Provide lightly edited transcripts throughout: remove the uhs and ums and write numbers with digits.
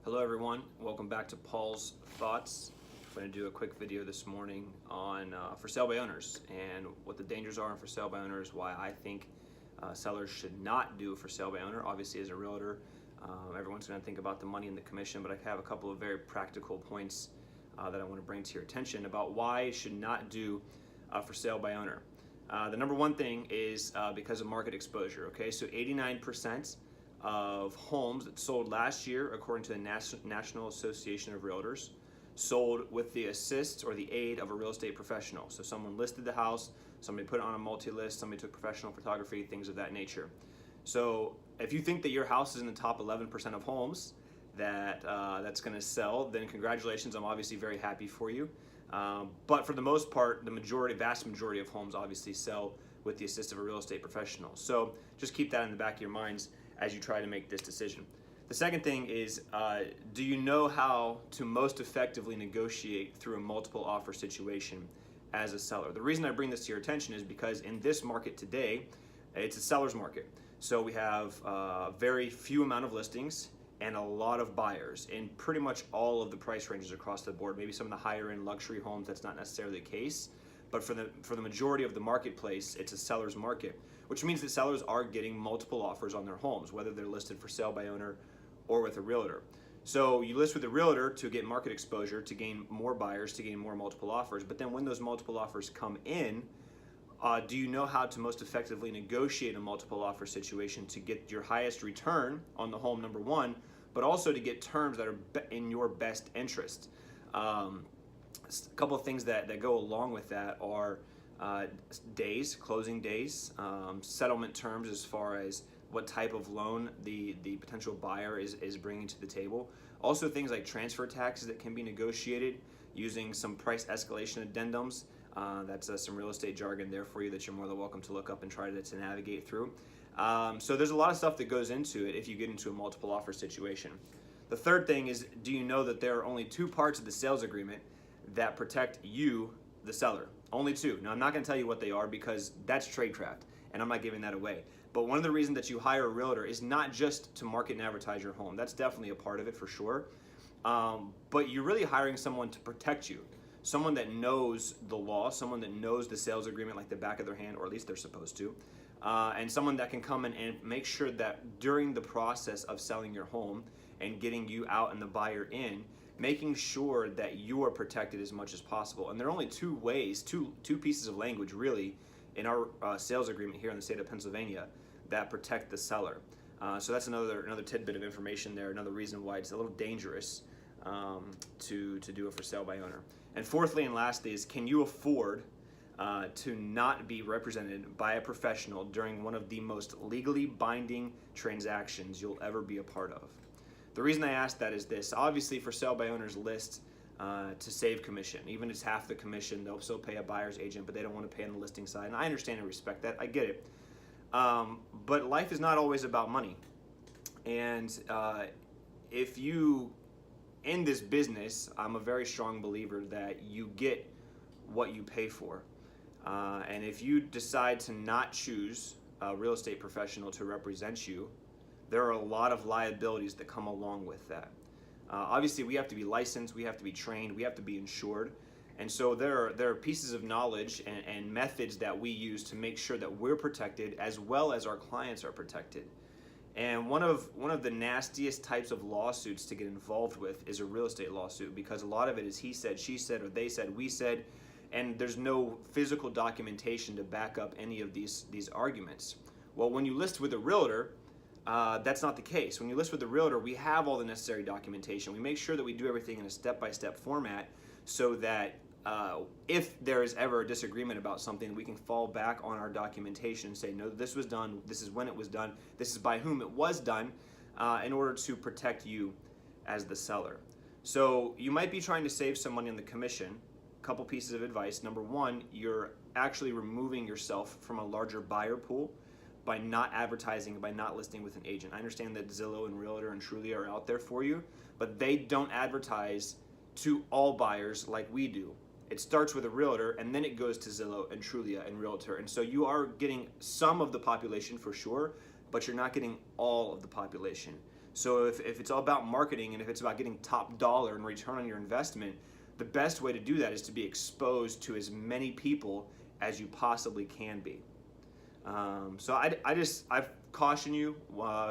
Hello everyone, welcome back to Paul's Thoughts. I'm going to do a quick video this morning on for sale by owners and what the dangers are in for sale by owners, why I think sellers should not do for sale by owner. Obviously as a realtor, everyone's going to think about the money and the commission, but I have a couple of very practical points that I want to bring to your attention about why you should not do for sale by owner. The number one thing is because of market exposure, okay? So 89% of homes that sold last year, according to the National Association of Realtors, sold with the assist or the aid of a real estate professional. So someone listed the house, somebody put it on a multi-list, somebody took professional photography, things of that nature. So if you think that your house is in the top 11% of homes that's going to sell, then congratulations, I'm obviously very happy for you. But for the most part, vast majority of homes obviously sell with the assist of a real estate professional. So just keep that in the back of your minds as you try to make this decision. The second thing is, do you know how to most effectively negotiate through a multiple offer situation as a seller? The reason I bring this to your attention is because in this market today, it's a seller's market. So we have very few amount of listings and a lot of buyers in pretty much all of the price ranges across the board. Maybe some of the higher end luxury homes, that's not necessarily the case. But for the majority of the marketplace, it's a seller's market, which means that sellers are getting multiple offers on their homes, whether they're listed for sale by owner or with a realtor. So you list with a realtor to get market exposure, to gain more buyers, to gain more multiple offers. But then when those multiple offers come in, do you know how to most effectively negotiate a multiple offer situation to get your highest return on the home, number one, but also to get terms that are in your best interest? A couple of things that go along with that are closing days, settlement terms as far as what type of loan the potential buyer is bringing to the table. Also things like transfer taxes that can be negotiated using some price escalation addendums. That's some real estate jargon there for you that you're more than welcome to look up and try to navigate through. So there's a lot of stuff that goes into it if you get into a multiple offer situation. The third thing is, do you know that there are only two parts of the sales agreement that protect you, the seller? Only two. Now, I'm not going to tell you what they are because that's tradecraft, and I'm not giving that away. But one of the reasons that you hire a realtor is not just to market and advertise your home. That's definitely a part of it for sure. But you're really hiring someone to protect you, someone that knows the law, someone that knows the sales agreement like the back of their hand, or at least they're supposed to, and someone that can come in and make sure that during the process of selling your home and getting you out and the buyer in, making sure that you are protected as much as possible. And there are only two ways, two pieces of language really in our sales agreement here in the state of Pennsylvania that protect the seller. So that's another tidbit of information there, another reason why it's a little dangerous to do it for sale by owner. And fourthly and lastly is, can you afford to not be represented by a professional during one of the most legally binding transactions you'll ever be a part of? The reason I ask that is this: obviously for sale by owners list to save commission. Even if it's half the commission, they'll still pay a buyer's agent, but they don't want to pay on the listing side. And I understand and respect that, I get it. But life is not always about money. And if you, in this business, I'm a very strong believer that you get what you pay for. And if you decide to not choose a real estate professional to represent you, there are a lot of liabilities that come along with that. Obviously, we have to be licensed, we have to be trained, we have to be insured. And so there are pieces of knowledge and methods that we use to make sure that we're protected as well as our clients are protected. And one of the nastiest types of lawsuits to get involved with is a real estate lawsuit, because a lot of it is he said, she said, or they said, we said, and there's no physical documentation to back up any of these arguments. Well, when you list with a realtor, that's not the case. When you list with a realtor, we have all the necessary documentation. We make sure that we do everything in a step-by-step format so that if there is ever a disagreement about something, we can fall back on our documentation and say, no, this was done, this is when it was done, this is by whom it was done, in order to protect you as the seller. So you might be trying to save some money on the commission. A couple pieces of advice. Number one, you're actually removing yourself from a larger buyer pool by not advertising, by not listing with an agent. I understand that Zillow and Realtor and Trulia are out there for you, but they don't advertise to all buyers like we do. It starts with a realtor and then it goes to Zillow and Trulia and Realtor. And so you are getting some of the population for sure, but you're not getting all of the population. So if it's all about marketing and if it's about getting top dollar and return on your investment, the best way to do that is to be exposed to as many people as you possibly can be. So I've caution you,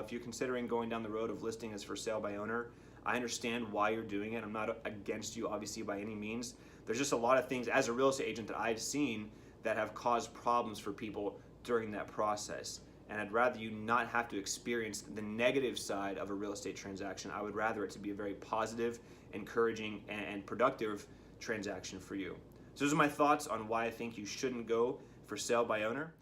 if you're considering going down the road of listing as for sale by owner. I understand why you're doing it. I'm not against you, obviously, by any means. There's just a lot of things as a real estate agent that I've seen that have caused problems for people during that process. And I'd rather you not have to experience the negative side of a real estate transaction. I would rather it to be a very positive, encouraging, and productive transaction for you. So those are my thoughts on why I think you shouldn't go for sale by owner.